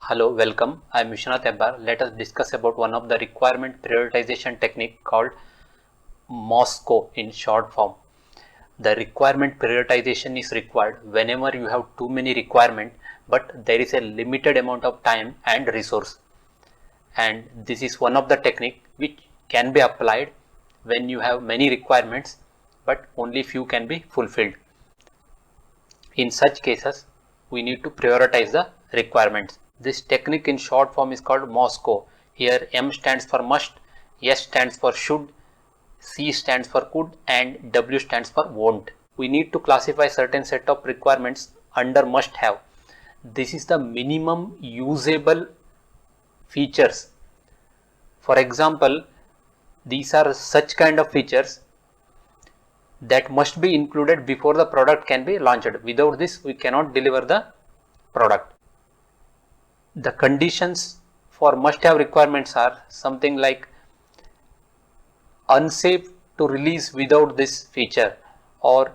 Hello, welcome. I am Vishwanath Ebbar. Let us discuss about one of the requirement prioritization technique called MoSCoW in short form. The requirement prioritization is required whenever you have too many requirements, but there is a limited amount of time and resource. And this is one of the technique which can be applied when you have many requirements, but only few can be fulfilled. In such cases, we need to prioritize the requirements. This technique in short form is called MoSCoW. Here M stands for must, S stands for should, C stands for could, and W stands for won't. We need to classify certain set of requirements under must have. This is the minimum usable features. For example, these are such kind of features that must be included before the product can be launched. Without this, we cannot deliver the product. The conditions for must have requirements are something like unsafe to release without this feature, or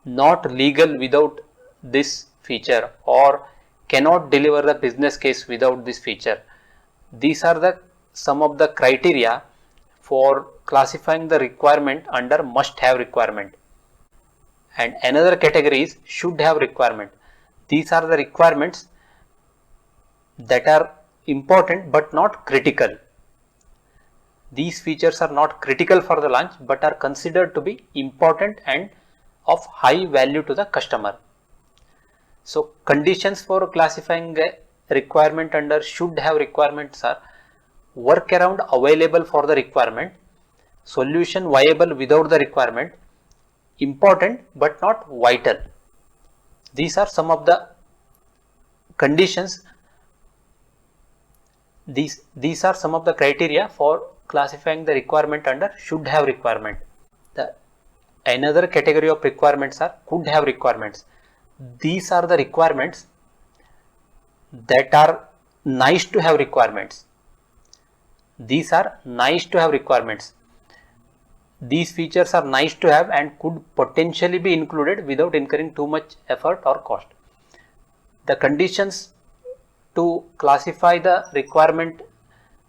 not legal without this feature, or cannot deliver the business case without this feature. These are some of the criteria for classifying the requirement under must have requirement. And another category is should have requirement. These are the requirements that are important but not critical. These features are not critical for the launch but are considered to be important and of high value to the customer. So conditions for classifying a requirement under should have requirements are workaround available for the requirement, solution viable without the requirement, important but not vital. These are some of the conditions. These are some of the criteria for classifying the requirement under should have requirement. Another category of requirements are could have requirements. These are the requirements that are nice to have requirements. These are nice to have requirements. These features are nice to have and could potentially be included without incurring too much effort or cost. The conditions to classify the requirement,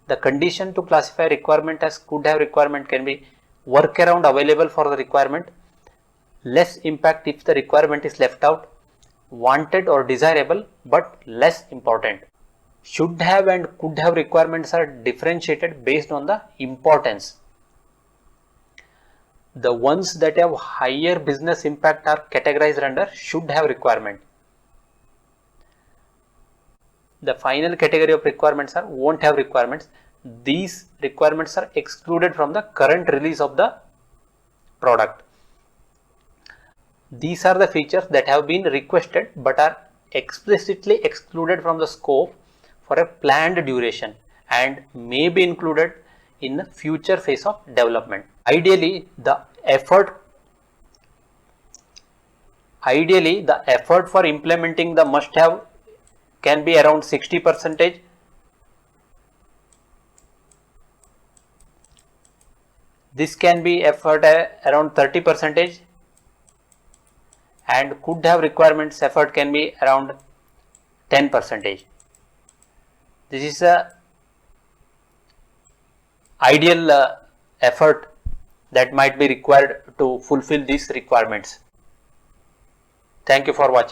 the condition to classify requirement as could have requirement can be workaround available for the requirement, less impact if the requirement is left out, wanted or desirable but less important. Should have and could have requirements are differentiated based on the importance. The ones that have higher business impact are categorized under should have requirement. The final category of requirements are won't have requirements. These requirements are excluded from the current release of the product. These are the features that have been requested but are explicitly excluded from the scope for a planned duration and may be included in the future phase of development. Ideally, the effort for implementing the must have can be around 60%. This can be effort around 30%, and could have requirements effort can be around 10%. This is a ideal effort that might be required to fulfill these requirements. Thank you for watching.